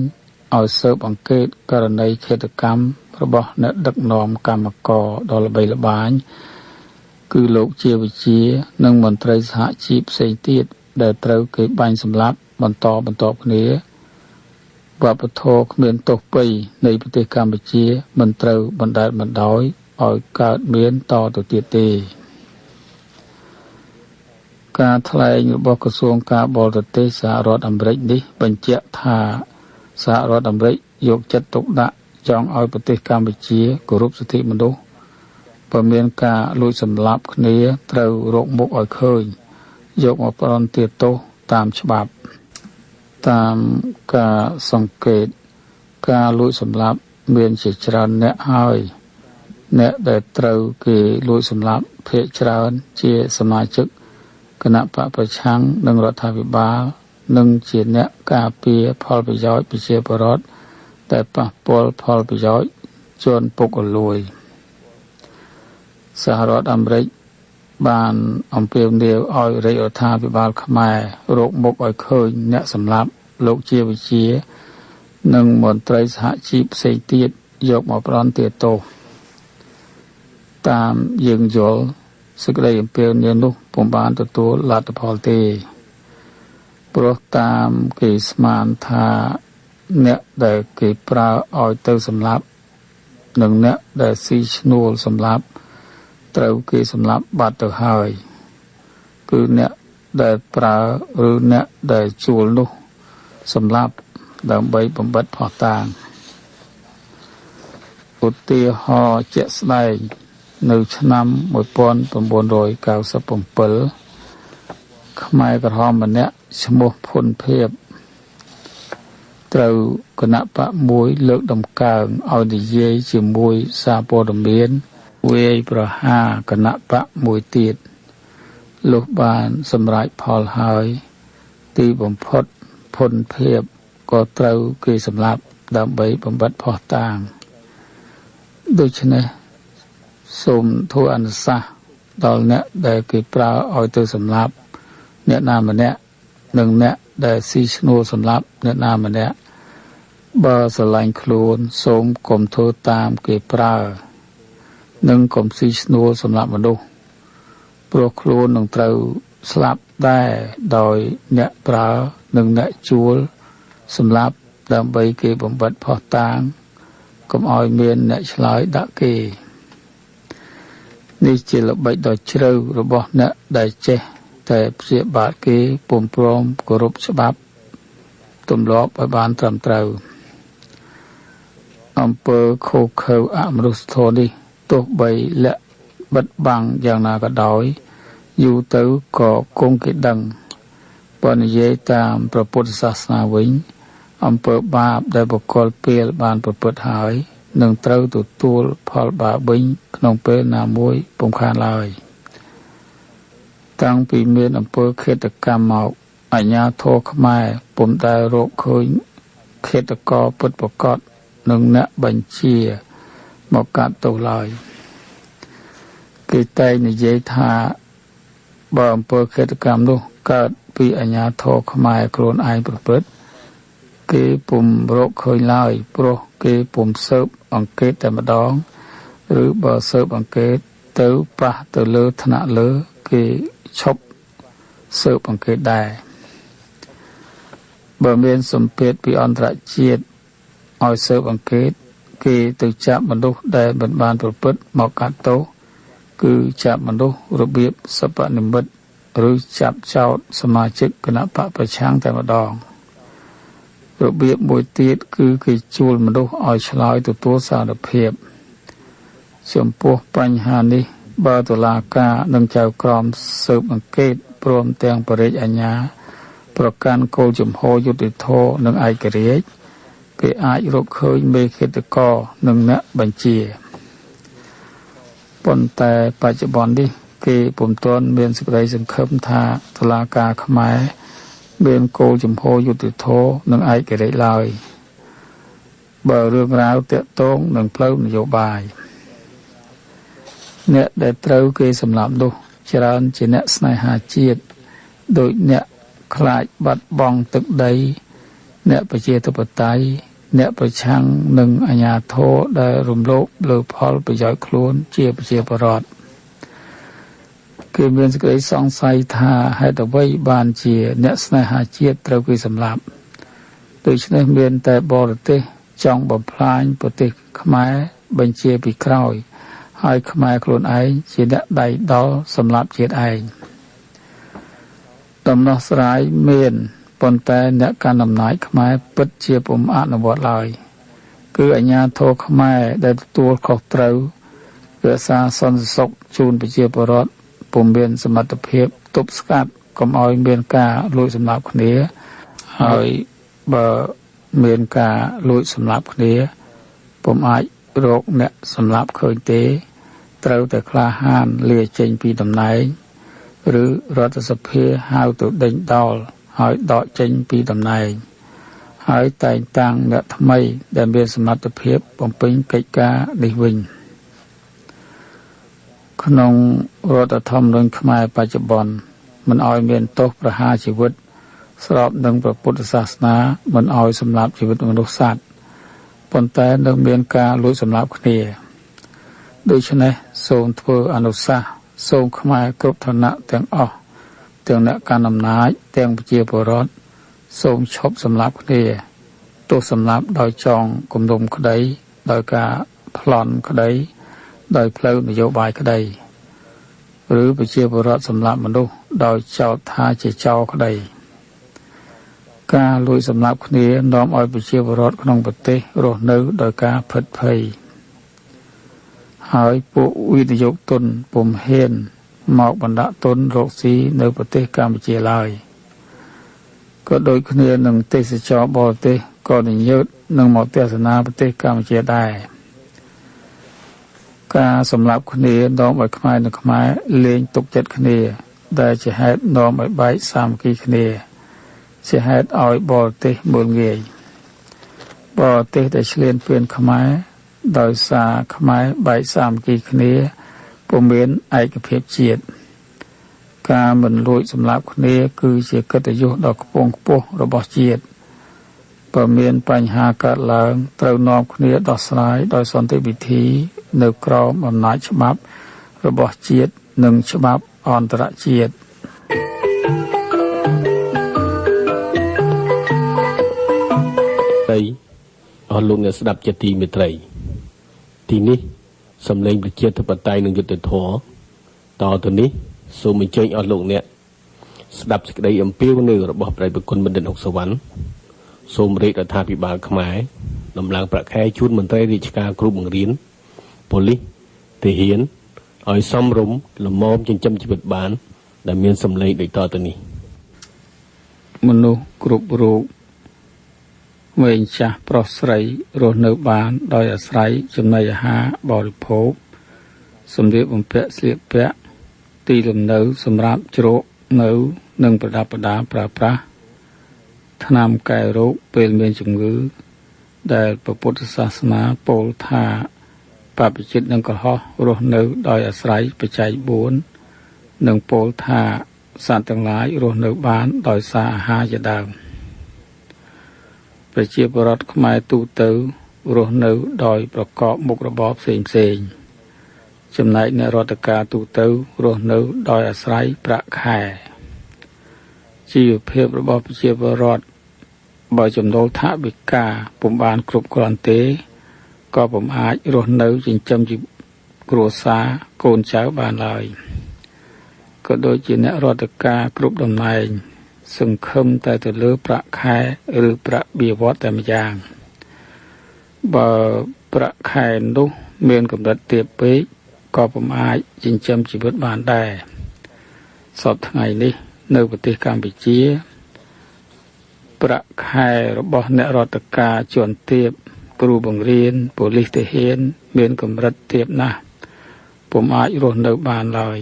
ឲ្យស៊ើបអង្កេតករណីឃាតកម្មរបស់អ្នកដឹកនាំកម្មករដ៏ល្បីល្បាញគឺលោកជាវិជានិងមន្ត្រីសហជីពផ្សេងទៀតដែលត្រូវគេបាញ់សម្លាប់បន្តគ្នាវប្បធម៌គ្មានទោសពៃនៃប្រទេសកម្ពុជាមិនត្រូវបណ្តែតបណ្តោយឲ្យកើតមានតទៅទៀតទេការថ្លែងរបស់ក្រសួងការបរទេសសហរដ្ឋអាមេរិកនេះបញ្ជាក់ថាសហរដ្ឋអាមេរិកយកចិត្តទុកដាក់ ចង់ឲ្យប្រទេសកម្ពុជាគោរពសិទ្ធិមនុស្សបើមានការលួចសម្លាប់គ្នាត្រូវរកមុខឲ្យឃើញយកមកប្រន្ទាទោសតាមច្បាប់តាមការសង្កេតការលួចសម្លាប់មានជាច្រើនអ្នកហើយអ្នកដែលត្រូវគេលួចសម្លាប់ភាគច្រើនជាសមាជិកគណៈបកប្រឆាំងនិងរដ្ឋាភិបាលនិងជាអ្នកការពារផលប្រយោជន៍ប្រជាពលរដ្ឋតែប៉ះពាល់ផលប្រយោជន៍ជនពុករលួយសហរដ្ឋអាមេរិកបានអំពាវនាវឲ្យរាជរដ្ឋាភិបាលខ្មែររកមុខឲ្យឃើញអ្នកសម្លាប់លោកជាវិជានិងមន្ត្រីសហជីពផ្សេងទៀតយកមកប្រន្ទាទោសតាមយើងយល់សេចក្តីអំពាវនាវនោះពុំបានទទួលលទ្ធផលទេព្រោះតាមគេស្មានថាអ្នកដែលគេប្រើឲ្យទៅសម្លាប់និងអ្នកដែលស៊ីឈ្នួលសម្លាប់ត្រូវគេសម្លាប់បាត់ទៅហើយគឺអ្នកដែលប្រើឬអ្នកដែលជួលនោះសម្លាប់ដើម្បីបំបិតភស្តុតាងឧទាហរណ៍ជាក់ស្ដែងនៅឆ្នាំ1997ខ្មែរក្រហមម្នាក់ឈ្មោះភុនភៀបត្រូវគណៈបកមួយលើកដំកើងឲ្យនិយាយជាមួយសារព័ត៌មានវាយប្រហារគណៈបកមួយទៀតលុះបានសម្រេចផលហើយទីបំផុតភុនភៀបក៏ត្រូវគេសម្លាប់ដើម្បីបំបិតភស្តុតាងដូច្នេះសូមធ្វើអនុសាសន៍ដល់អ្នកដែលគេប្រើឲ្យទៅសម្លាប់អ្នកណាម្នាក់និងអ្នកដែលស៊ីឈ្នួលសម្លាប់អ្នកណាម្នាក់បើស្រឡាញ់ខ្លួនសូមកុំធ្វើតាមគេប្រើនិងកុំស៊ីឈ្នួលសម្លាប់មនុស្សព្រោះខ្លួននឹងត្រូវស្លាប់ដែរដោយអ្នកប្រើនិងអ្នកជួលសម្លាប់ដើម្បីគេបំបិតភស្តុតាងកុំឲ្យមានអ្នកឆ្លើយដាក់គេនេះជាល្បិចដ៏ជ្រៅរបស់អ្នកដែលចេះតែព្យាបាទគេពុំព្រមគោរពច្បាប់ទម្លាប់ឲ្យបានត្រឹមត្រូវអំពើខុសខើអមនុស្សធម៌នេះទោះបីលាក់បិទបាំងយ៉ាងណាក៏ដោយយូរទៅក៏គង់គេដឹងបើនិយាយតាមព្រះពុទ្ធសាសនាវិញអំពើបាបដែលបុគ្គលពេលបានប្រព្រឹត្តហើយនឹងត្រូវទទួលផលបាបវិញក្នុងពេលណាមួយពុំខានឡើយតាំងពីមានអំពើឃាតកម្មមកអាជ្ញាធរខ្មែរពុំដែលរកឃើញឃាតករពិតប្រាកដនិងអ្នកបញ្ជាមកកាត់ទោសឡើយគេតែងនិយាយថាបើអំពើឃាតកម្មនោះកើតពីអាជ្ញាធរខ្មែរខ្លួនឯងប្រព្រឹត្តគេពុំរកឃើញឡើយព្រោះគេពុំស៊ើបអង្កេតតែម្ដងឬបើស៊ើបអង្កេតទៅប៉ះទៅលើថ្នាក់លើគេឈប់ស៊ើបអង្កេតដែរបើមានសម្ពាធពីអន្តរជាតិឲ្យស៊ើបអង្កេតគេទៅចាប់មនុស្សដែលមិនបានប្រព្រឹត្តមកកាត់ទោសគឺចាប់មនុស្សរបៀបសិប្បនិម្មិតឬចាប់ចោតសមាជិកគណៈបកប្រឆាំងតែម្ដងរបៀបមួយទៀតគឺគេជួលមនុស្សឲ្យឆ្លើយទទួលសារភាពចំពោះបញ្ហានេះបើតុលាការនិងចៅក្រមស៊ើបអង្កេតព្រមទាំងបរិយាអាជ្ញាប្រកាន់គោលជំហរយុត្តិធម៌និងឯករាជ្យគេអាចរកឃើញមេឃាតករនិងអ្នកបញ្ជាប៉ុន្តែបច្ចុប្បន្ននេះគេពុំទាន់មានសេចក្តីសង្ឃឹមថាតុលាការខ្មែរមានគោលជំហរយុត្តិធម៌និងឯករាជ្យឡើយបើរឿងរ៉ាវទាក់ទងនឹងផ្លូវនយោបាយអ្នកដែលត្រូវគេសម្លាប់នោះច្រើនជាអ្នកស្នេហាជាតិដោយអ្នកខ្លាចបាត់បង់ទឹកដីអ្នកប្រជាធិបតេយ្យអ្នកប្រឆាំងនឹងអាជ្ញាធរដែលរំលោភលើផលប្រយោជន៍ខ្លួនជាប្រជាពលរដ្ឋគេមានសេចក្តីសង្ស័យថាហេតុអ្វីបានជាអ្នកស្នេហាជាតិត្រូវគេសម្លាប់ដូច្នេះមានតែបរទេសចង់បំផ្លាញប្រទេសខ្មែរបញ្ជាពីក្រោយហើយខ្មែរខ្លួនឯងជាអ្នកដៃដល់សម្លាប់ជាតិឯងដំណោះស្រាយមានប៉ុន្តែអ្នកកាន់អំណាចខ្មែរពិតជាពុំអនុវត្តឡើយ គឺអាជ្ញាធរខ្មែរដែលទទួលខុសត្រូវរក្សាសន្តិសុខជូនប្រជាពលរដ្ឋពុំមានសមត្ថភាពទប់ស្កាត់កុំឲ្យមានការលួចសម្លាប់គ្នាហើយបើមានការលួចសម្លាប់គ្នាពុំអាចរកអ្នកសម្លាប់ឃើញទេត្រូវតែក្លាហានលាចេញពីតំណែងឬរដ្ឋសភាហៅទៅដេញដោលហើយដកចេញពីតំណែងហើយតែងតាំងអ្នកថ្មីដែលមានសមត្ថភាពបំពេញកិច្ចការនេះវិញក្នុងរដ្ឋធម្មនុញ្ញខ្មែរបច្ចុប្បន្នមិនឲ្យមានទោសប្រហារជីវិតស្របនឹងព្រះពុទ្ធសាសនាមិនឲ្យសម្លាប់ជីវិតមនុស្សសត្វប៉ុន្តែនៅមានការលួចសម្លាប់គ្នាដូច្នេះសូមធ្វើអនុសាសន៍សូមខ្មែរគ្រប់ឋានៈទាំងអស់ទាំងអ្នកកាន់អំណាចទាំងប្រជាពលរដ្ឋសូមឈប់សម្លាប់គ្នាទោះសម្លាប់ដោយចងគំនុំក្តីដោយការប្លន់ក្តីដោយផ្លូវនយោបាយក្តីឬប្រជាពលរដ្ឋសម្លាប់មនុស្សដោយចោទថាជាចោរក្តីការលួចសម្លាប់គ្នានាំឲ្យប្រជាពលរដ្ឋក្នុងប្រទេសរស់នៅដោយការភិតភ័យហើយពួកវិនិយោគទុនពុំហ៊ានមកបណ្ដាក់ទុនរកស៊ីនៅប្រទេសកម្ពុជាឡើយក៏ដូចគ្នានឹងទេសចរបរទេសក៏និយាយនឹងមកទស្សនាប្រទេសកម្ពុជាដែរការសម្លាប់គ្នានាំឲ្យខ្មែរនិងខ្មែរលែងទុកចិត្តគ្នាដែលជាហេតុនាំឲ្យបែកសាមគ្គីគ្នាជាហេតុឲ្យបរទេសមើលងាយបរទេសដែលឈ្លានពានខ្មែរដោយសារខ្មែរបែកសាមគ្គីគ្នាពុំមានឯកភាពជាតិការមិនលួចសម្លាប់គ្នាគឺជាកិត្តិយសដ៏ខ្ពង់ខ្ពស់របស់ជាតិបើមានបញ្ហាកើតឡើងត្រូវនាំគ្នាដោះស្រាយដោយសន្តិវិធីនៅក្រោមអំណាចច្បាប់របស់ជាតិនិងច្បាប់អន្តរជាតិអស់លោកអ្នកស្ដាប់ជាទីមេត្រីទីនេះសម្លេងប្រជាធិបតេយ្យនិងយុត្តិធម៌តទៅនេះសូមអញ្ជើញអស់លោកអ្នកស្ដាប់សេចក្តីអំពាវនាវរបស់ព្រះប្រគុណបណ្ឌិត ហុក សុវណ្ណសូមរាជរដ្ឋាភិបាលខ្មែរដំឡើងប្រាក់ខែជូនមន្ត្រីរាជការគ្រូបង្រៀនប៉ូលីសទាហានឲ្យសមរម្យល្មមចិញ្ចឹមជីវិតបានដែលមានសម្លេងដូចតទៅនេះមនុស្សគ្រប់រូបវែងចាស់ប្រុសស្រីរស់នៅបានដោយអាស្រ័យចំណីអាហារបរិភោគសម្លៀកបំពាក់ស្លៀកពាក់ទីលំនៅសម្រាប់ជ្រកនៅនិងប្រដាប់ប្រដាប្រើប្រាស់ថ្នាំកែរោគពេលមានជំងឺដែលព្រះពុទ្ធសាសនាពោលថាបព្វជិតនិងកុហករស់នៅដោយអាស្រ័យបច្ច័យ4និងពោលថាសត្វទាំងឡាយរស់នៅបានដោយសារអាហារជាដើមប្រជាពលរដ្ឋខ្មែរទូទៅរស់នៅដោយប្រកបមុខរបរផ្សេងៗចំណែកអ្នករដ្ឋការទូទៅរស់នៅដោយអាស្រ័យប្រាក់ខែជីវភាពរបស់ប្រជាពលរដ្ឋបើចំណូលថវិកាពុំបានគ្រប់គ្រាន់ទេក៏ពុំអាចរស់នៅចិញ្ចឹមជីវិតគ្រួសារកូនចៅបានឡើយក៏ដូចជាអ្នករដ្ឋការគ្រប់តំណែងសង្ឃឹមតែទៅលើប្រាក់ខែឬប្រាក់បៀវត្សតែម្យ៉ាងបើប្រាក់ខែនោះមានកម្រិតទាបពេកក៏ពុំអាចចិញ្ចឹមជីវិតបានដែរសពថ្ងៃនេះនៅប្រទេសកម្ពុជាប្រាក់ខែរបស់អ្នករដ្ឋការជាន់ទាបគ្រូបង្រៀនប៉ូលីសទាហានមានកម្រិតទាបណាស់ពុំអាចរស់នៅបានឡើយ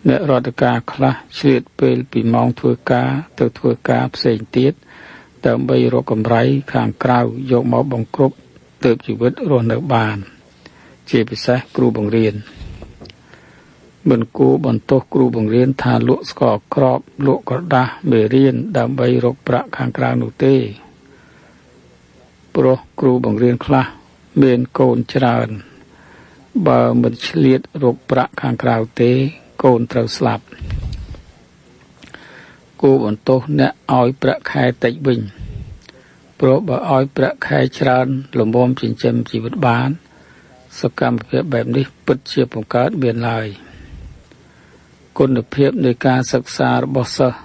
អ្នករដ្ឋការខ្លះឆ្លៀតពេលពីម៉ោងធ្វើការទៅធ្វើការផ្សេងទៀតដើម្បីរកកម្រៃខាងក្រៅយកមកបង្គ្រប់ទើបជីវិតរស់នៅបានជាពិសេសគ្រូបង្រៀនមិនគួរបន្ទោសគ្រូបង្រៀនថាលក់ស្ករក្រប់លក់ក្រដាសមេរៀនដើម្បីរកប្រាក់ខាងក្រៅនោះទេព្រោះគ្រូបង្រៀនខ្លះមានកូនច្រើនបើមិនឆ្លៀតរកប្រាក់ខាងក្រៅទេកូនត្រូវស្លាប់គួរបន្ទោសអ្នកឲ្យប្រាក់ខែតិចវិញព្រោះបើឲ្យប្រាក់ខែច្រើនលំមចិញ្ចឹមជីវិតបានសកម្មភាពបែបនេះពិតជាបង្កើតមានឡើយគុណភាពនៃការសិក្សារបស់សិស្ស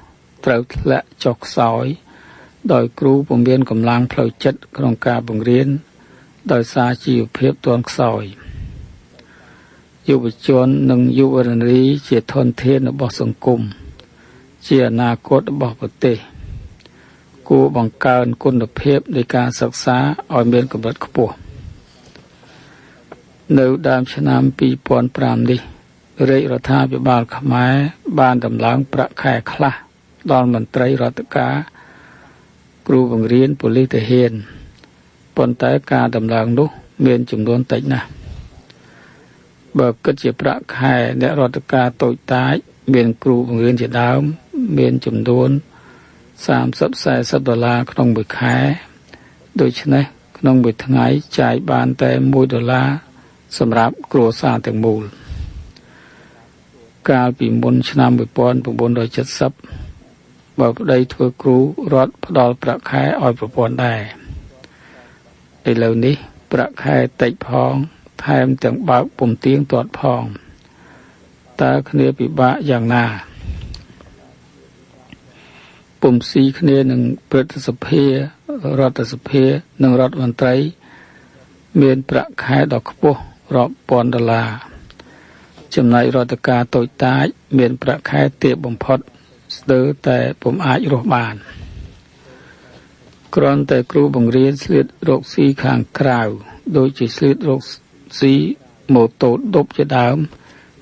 ត្រូវធ្លាក់ចុះខ្សោយ ដោយគ្រូពុំមានកម្លាំងផ្លូវចិត្តក្នុងការបង្រៀនដោយសារជីវភាពទាន់ខ្សោយយុវជននិងយុវនារីជាធនធានរបស់សង្គមជាអនាគតរបស់ប្រទេសគួរបង្កើនគុណភាពនៃការសិក្សាឲ្យមានកម្រិតខ្ពស់នៅដើមឆ្នាំ2005នេះរាជរដ្ឋាភិបាលខ្មែរបានដំឡើងប្រាក់ខែខ្លះដល់មន្ត្រីរដ្ឋការគ្រូបង្រៀនប៉ូលីសទាហានប៉ុន្តែការដំឡើងនោះមានចំនួនតិចណាស់បើគិតជាប្រាក់ខែអ្នករដ្ឋការតូចតាចមានគ្រូបង្រៀនជាដើមមានចំនួន$30-40ក្នុងមួយខែដូច្នេះក្នុងមួយថ្ងៃចាយបានតែ$1សម្រាប់គ្រួសារទាំងមូលកាលពីមុនឆ្នាំ1970បើប្តីធ្វើគ្រូរដ្ឋផ្ដល់ប្រាក់ខែឲ្យប្រពន្ធដែរឥឡូវនេះប្រាក់ខែតិចផងថែមទាំងបើកពុំទៀងទាត់ផងតើគ្នាពិបាកយ៉ាងណាពុំស៊ីគ្នានឹងព្រឹទ្ធសភារដ្ឋសភានិងរដ្ឋមន្ត្រីមានប្រាក់ខែដ៏ខ្ពស់រាប់ពាន់$ចំណែករដ្ឋការតូចតាចមានប្រាក់ខែទាបបំផុតស្ទើរតែពុំអាចរស់បានគ្រាន់តែគ្រូបង្រៀនស្លៀតរកស៊ីខាងក្រៅដូចជាស្លៀតរកស៊ីម៉ូតូឌុបជាដើម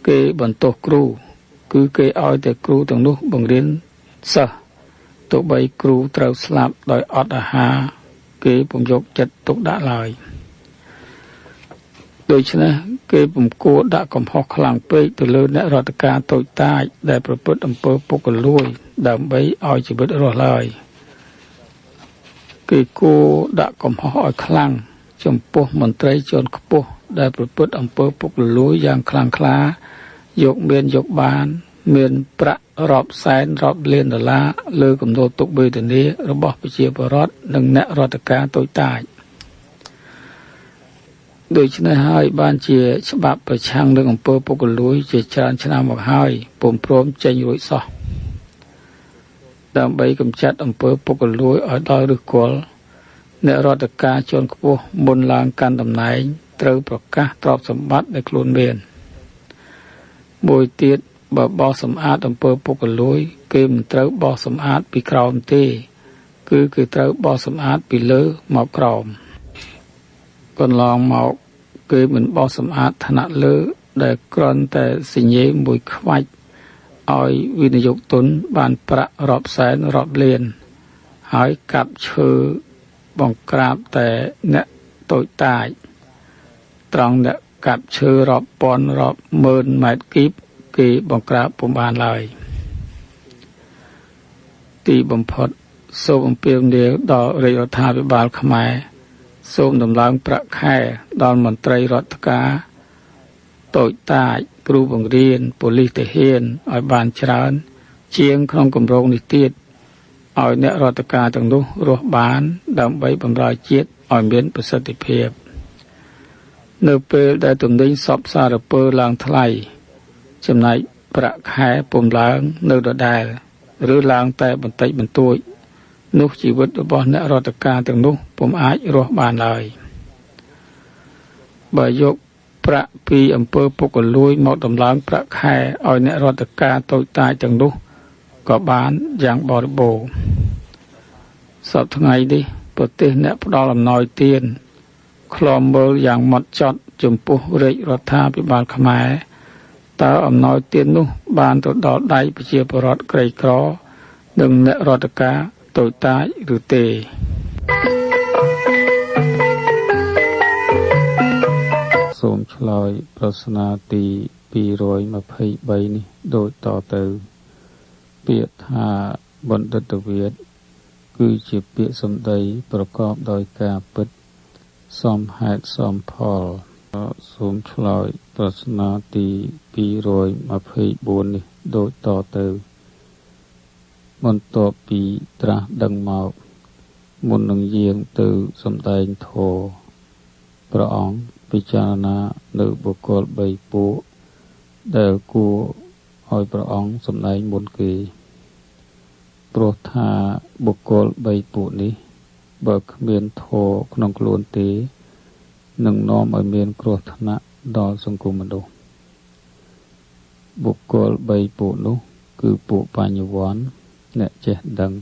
គេបន្ទោសគ្រូគឺគេឲ្យតែគ្រូទាំងនោះបង្រៀនសិស្សទោះបីគ្រូត្រូវស្លាប់ដោយអត់អាហារគេពុំយកចិត្តទុកដាក់ឡើយដូច្នេះគេពុំគួរដាក់កំហុសខ្លាំងពេកទៅលើអ្នករដ្ឋការតូចតាចដែលប្រព្រឹត្តអំពើពុករលួយដើម្បីឲ្យជីវិតរស់ឡើយគេគួរដាក់កំហុសឲ្យខ្លាំងចំពោះមន្ត្រីជាន់ខ្ពស់ដែលប្រព្រឹត្តអំពើពុករលួយយ៉ាងខ្លាំងក្លាយកមានយកបានមានប្រាក់រាប់សែនរាប់លាន$លើគំនរទុកវេទនារបស់ប្រជាពលរដ្ឋនិងអ្នករដ្ឋការតូចតាចដូច្នេះហើយបានជាច្បាប់ប្រឆាំងនឹងអំពើពុករលួយជាច្រើនឆ្នាំមកហើយពុំព្រមចេញរួចសោះដើម្បីកម្ចាត់អំពើពុករលួយឲ្យដល់ឫសគល់អ្នករដ្ឋការជាន់ខ្ពស់មុនឡើងកាន់តំណែងត្រូវប្រកាសទ្រព្យសម្បត្តិដែលខ្លួនមានមួយទៀតបើបោសសម្អាតអំពើពុករលួយគេមិនត្រូវបោសសម្អាតពីក្រោមទេគឺគេត្រូវបោសសម្អាតពីលើមកក្រោមកន្លងមកគេមិនបោសសម្អាតថ្នាក់លើដែលគ្រាន់តែសញ្ញេមួយខ្វាច់ឲ្យវិនិយោគទុនបានប្រាក់រាប់សែនរាប់លានហើយកាប់ឈើបង្ក្រាបតែអ្នកតូចតាចត្រង់អ្នកកាប់ឈើរាប់ពាន់រាប់ម៉ឺនម៉ែត្រគីបគេបង្ក្រាបពុំបានឡើយទីបំផុតសូមអំពាវនាវដល់រាជរដ្ឋាភិបាលខ្មែរសូមដំឡើងប្រាក់ខែដល់មន្ត្រីរដ្ឋការតូចតាចគ្រូបង្រៀនប៉ូលីសទាហានឲ្យបានច្រើនជាងក្នុងគម្រោងនេះទៀតឲ្យអ្នករដ្ឋការទាំងនោះរស់បានដើម្បីបម្រើជាតិឲ្យមានប្រសិទ្ធភាពនៅពេលដែលទំនិញសពសារពើឡើងថ្លៃចំណែកប្រាក់ខែពុំឡើងនៅដដែលឬឡើងតែបន្តិចបន្តួចនោះជីវិតរបស់អ្នករដ្ឋការទាំងនោះពុំអាចរស់បានឡើយបើយកប្រាក់ពីអំពើពុករលួយមកដំឡើងប្រាក់ខែឲ្យអ្នករដ្ឋការតូចតាចទាំងនោះក៏បានយ៉ាងបរិបូរណ៍សពថ្ងៃនេះប្រទេសអ្នកផ្ដល់អំណោយទានឃ្លាំមើលយ៉ាងម៉ត់ចត់ចំពោះរាជរដ្ឋាភិបាលខ្មែរតើអំណោយទាននោះបានទៅដល់ដៃប្រជាពលរដ្ឋក្រីក្រនិងអ្នករដ្ឋការតូចតាចឬទេសូមឆ្លើយប្រស្នាទី223នេះដូចតទៅពាក្យថាបណ្ឌិតវិទ្យាគឺជាពាក្យសម្ដីប្រកបដោយការពិតសមហេតុសមផលសូមឆ្លើយប្រស្នាទី224នេះដូចតទៅបន្ទាប់ពីត្រាស់ដឹងមកមុននឹងយាងទៅសម្ដែងធម៌ព្រះអង្គពិចារណានៅបុគ្គល3ពួកដែលគួរឲ្យព្រះអង្គសម្ដែងមុនគេ ព្រោះថាបុគ្គល3ពួកនេះបើគ្មានធម៌ក្នុងខ្លួនទេនឹងនាំឲ្យមានគ្រោះថ្នាក់ដល់សង្គមមនុស្សបុគ្គល3ពួកនោះគឺពួកបញ្ញវន្តអ្នកចេះដឹង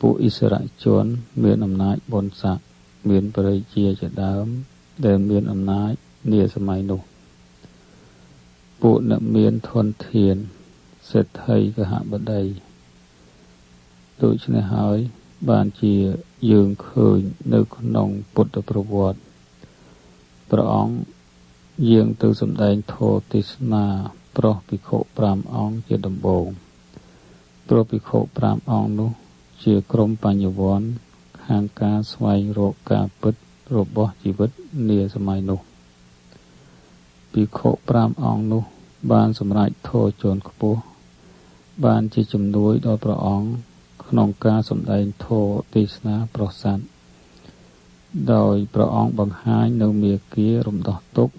ពួកឥស្សរជនមានអំណាចបុណ្យស័ក្តិមានបរិជាជាដើមដែលមានអំណាចនាសម័យនោះពួកអ្នកមានធនធានសេដ្ឋីកហបតីដូច្នេះហើយបានជាយើងឃើញនៅក្នុងពុទ្ធប្រវត្តិព្រះអង្គយាងទៅសម្ដែងធម៌ទេសនាប្រុសភិក្ខុ5អង្គជាដំបូងប្រុសភិក្ខុ5អង្គនោះជាក្រុមបញ្ញវន្តខាងការស្វែងរកការពិតរបស់ជីវិតនាសម័យនោះភិក្ខុ5អង្គនោះបានសម្រេចធម៌ជាន់ខ្ពស់បានជាជំនួយដល់ព្រះអង្គក្នុងការសម្ដែងធម៌ទេសនាប្រសាទដោយព្រះអង្គបង្ហាញនៅមាគ៌ារំដោះទុក្ខ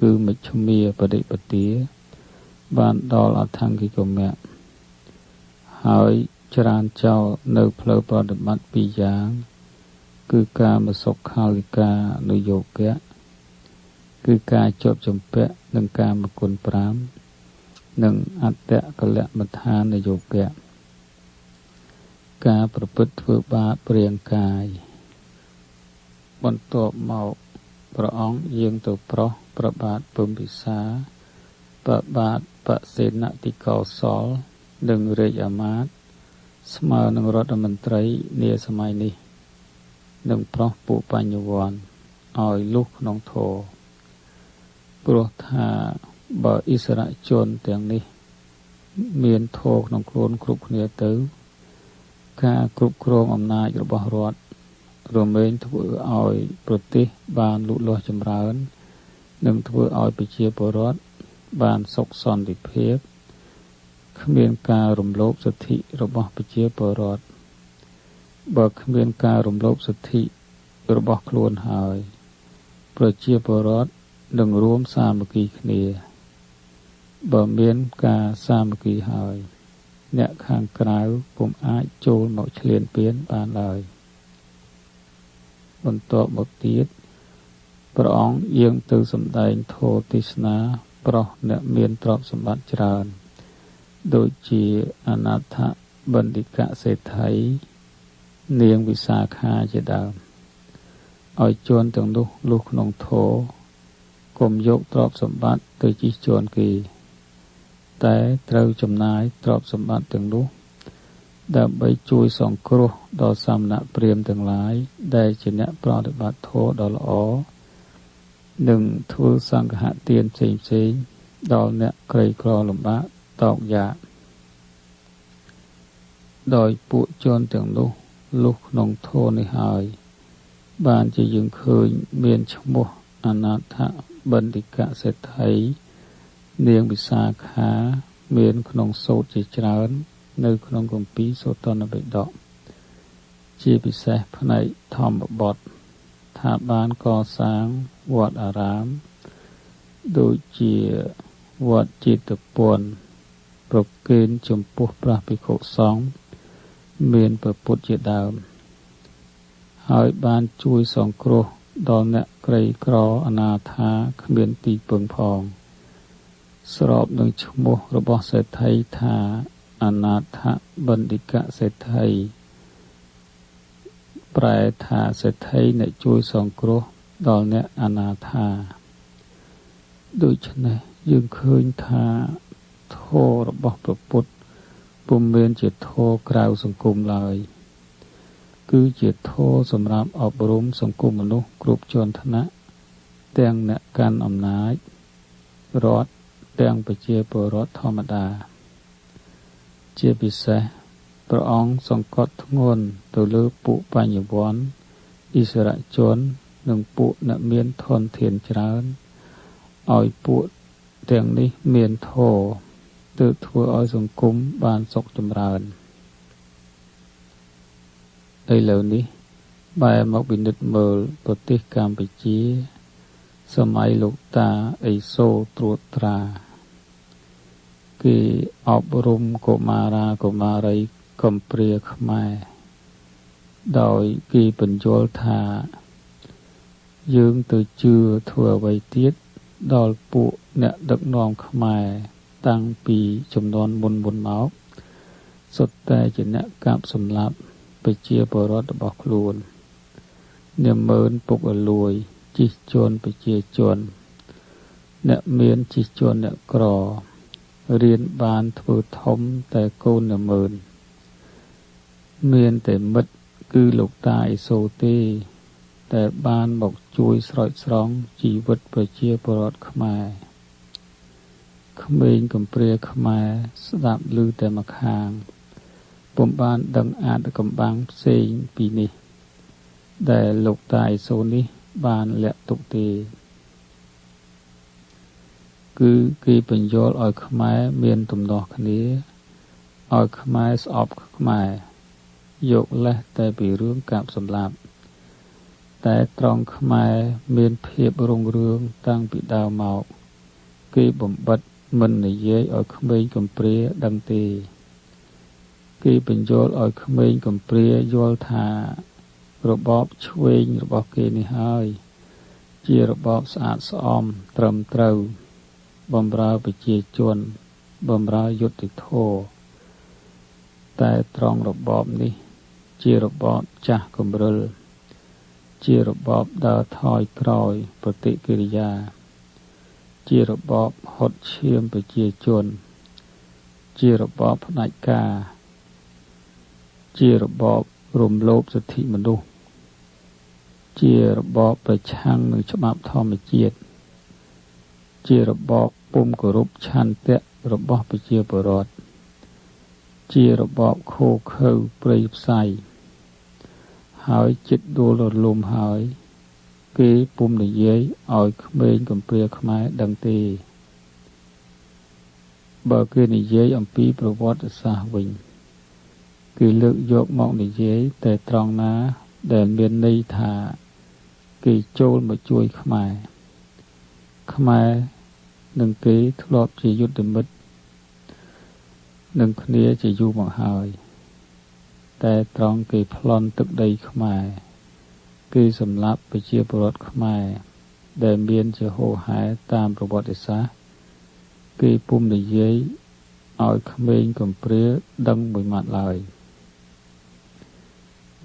គឺមជ្ឈមាបដិបទាបានដល់អថង្គិកមៈហើយច្រានចោលនៅផ្លូវប្រតិបត្តិ2យ៉ាងគឺការមសុខាវិការនុយោគៈគឺការជាប់ជំពាក់នឹងកាមគុណ5និងអត្តកលមដ្ឋានយោគៈការប្រព្រឹត្តធ្វើបាបរាងកាយបន្ទាប់មកព្រះអង្គយាងទៅប្រោសព្រះបាទពំពិសាព្រះបាទបសេនតិកោសលនិងរាជអាមាត្យស្មើនឹងរដ្ឋមន្ត្រីនាសម័យនេះនឹងប្រោសពួកបញ្ញវន្តឲ្យលុះក្នុងធម៌ព្រោះថាបើឥស្សរជនទាំងនេះមានធម៌ក្នុងខ្លួនគ្រប់គ្នាទៅការគ្រប់គ្រងអំណាចរបស់រដ្ឋរមែងធ្វើឲ្យប្រទេសបានលូតលាស់ចម្រើននិងធ្វើឲ្យប្រជាពលរដ្ឋបានសុខសន្តិភាពគ្មានការរំលោភសិទ្ធិរបស់ប្រជាពលរដ្ឋបើគ្មានការរំលោភសិទ្ធិរបស់ខ្លួនហើយប្រជាពលរដ្ឋនឹងរួមសាមគ្គីគ្នាបើមានការសាមគ្គីហើយអ្នកខាងក្រៅពុំអាចចូលមកឈ្លានពានបានឡើយបន្ទាប់មកទៀតព្រះអង្គយាងទៅសម្ដែងធម៌ទេសនាប្រុសអ្នកមានទ្រព្យសម្បត្តិច្រើនដូចជាអនាថបណ្ឌិកសេដ្ឋីនាងវិសាខាជាដើមឲ្យជនទាំងនោះលុះក្នុងធម៌កុំយកទ្រព្យសម្បត្តិទៅជិះជាន់គេតែត្រូវចំណាយទ្រព្យសម្បត្តិទាំងនោះដើម្បីជួយសង្គ្រោះដល់សាមណព្រាហ្មណ៍ទាំងឡាយដែលជាអ្នកប្រតិបត្តិធម៌ដ៏ល្អនិងធ្វើសង្ឃហទានផ្សេងៗដល់អ្នកក្រីក្រលំបាកតោកយ៉ាកដោយពួកជនទាំងនោះលុះក្នុងធម៌នេះហើយបានជាយើងឃើញមានឈ្មោះអនាថបណ្ឌិកសេដ្ឋីនាងវិសាខាមានក្នុងសូត្រជាច្រើននៅក្នុងគម្ពីរសូតនបិដកជាពិសេសផ្នែកធម្មបទថាបានកសាងវត្តអារាមដូចជាវត្តចិត្តពន្ធប្រគេនចំពោះព្រះភិក្ខុសង្ឃមានព្រះពុទ្ធជាដើមហើយបានជួយសង្គ្រោះដល់អ្នកក្រីក្រអនាថាគ្មានទីពឹងផងស្របនឹងឈ្មោះរបស់សេដ្ឋីថាអនាថបណ្ឌិកសេដ្ឋីប្រែថាសេដ្ឋីអ្នកជួយសង្គ្រោះដល់អ្នកអនាថាដូច្នេះយើងឃើញថាធម៌របស់ព្រះពុទ្ធពុំមានជាធម៌ក្រៅសង្គមឡើយគឺជាធម៌សម្រាប់អប់រំសង្គមមនុស្សគ្រប់ជាន់ថ្នាក់ទាំងអ្នកកាន់អំណាចរដ្ឋទាំងប្រជាពលរដ្ឋធម្មតាជាពិសេសព្រះអង្គសង្កត់ធ្ងន់ទៅលើពួកបញ្ញវន្តឥស្សរជននិងពួកអ្នកមានធនធានច្រើនឲ្យពួកទាំងនេះមានធម៌ទើបធ្វើឲ្យសង្គមបានសុខចម្រើនឥឡូវនេះបែរមកពិនិត្យមើលប្រទេសកម្ពុជាសម័យលោកតាឥសូរត្រួតត្រាគេអប់រំកុមារាកុមារី កំព្រាខ្មែរដោយគេបញ្យល់ថាយើងទៅជឿធ្វើអ្វីទៀតដល់ពួកអ្នកដឹកនាំខ្មែរតាំងពីចំនួនមុនមកសុទ្ធតែជាអ្នកកាប់សម្លាប់ប្រជាពលរដ្ឋរបស់ខ្លួននាម៉ឺនពុកអលួយជិះជាន់ប្រជាជនអ្នកមានជិះជាន់អ្នកក្ររៀនបានធ្វើធំតែកូននាម៉ឺនមានតែមិត្តគឺលោកតាអេសូទេតែបានមកជួយស្រោចស្រង់ជីវិតប្រជាពលរដ្ឋខ្មែរក្មេងកំព្រាខ្មែរស្ដាប់ឮតែម្ខាងពុំបានដឹងអាថ៌កំបាំងផ្សេងពីនេះដែលលោកតាអេសូនេះបានលាក់ទុកទេគឺគេបញ្យល់ឲ្យខ្មែរមានទំនាស់គ្នាឲ្យខ្មែរស្អប់ខ្មែរយកលេសតែពីរឿងកាប់សម្លាប់តែត្រង់ខ្មែរមានភាពរុងរឿងតាំងពីដើមមកគេបំបិទមិននិយាយឲ្យក្មេងកំព្រាដឹងទេគេបញ្យល់ឲ្យក្មេងកំព្រាយល់ថារបបឆ្វេងរបស់គេនេះហើយជារបបស្អាតស្អំត្រឹមត្រូវបម្រើប្រជាជនបម្រើយុត្តិធម៌តែត្រង់របបនេះជារបបចាស់កំរិលជារបបដើរថយក្រោយប្រតិកិរិយាជារបបហុតឈាមប្រជាជនជារបបផ្ដាច់ការជារបបរំលោភសិទ្ធិមនុស្សជារបបប្រឆាំងនឹងច្បាប់ធម្មជាតិជារបបពុំគោរពឆន្ទៈរបស់ប្រជាពលរដ្ឋជារបបឃោឃៅព្រៃផ្សៃហើយចិត្តដួលរលំហើយគេពុំនិយាយឲ្យក្មេងកំព្រាខ្មែរដឹងទេបើគេនិយាយអំពីប្រវត្តិសាស្ត្រវិញគេលើកយកមកនិយាយតែត្រង់ណាដែលមានន័យថាគេចូលមកជួយខ្មែរនឹងគេធ្លាប់ជាយុទ្ធមិត្តនឹងគ្នាជាយូរមកហើយតែត្រង់គេប្លន់ទឹកដីខ្មែរគេសម្លាប់ប្រជាពលរដ្ឋខ្មែរដែលមានជាហូរហែតាមប្រវត្តិសាស្ត្រគេពុំនិយាយឲ្យក្មេងកំព្រាដឹងមួយម៉ាត់ឡើយ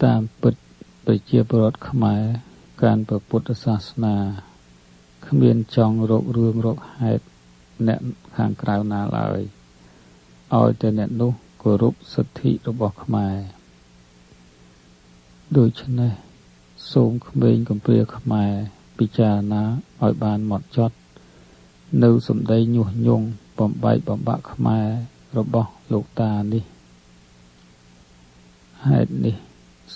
តាមពិតប្រជាពលរដ្ឋខ្មែរកាន់ព្រះពុទ្ធសាសនាគ្មានចង់រករឿងរកហេតុអ្នកខាងក្រៅណាឡើយឲ្យតែអ្នកនោះគោរពសិទ្ធិរបស់ខ្មែរដូច្នេះសូមក្មេងកំព្រាខ្មែរពិចារណាឲ្យបានហ្មត់ចត់នៅសម្ដីញុះញង់បំបែកបំបាក់ខ្មែររបស់លោកតានេះហេតុនេះ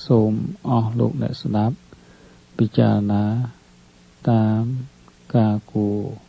សូមអស់លោកអ្នកស្ដាប់ពិចារណាតាមការគួរ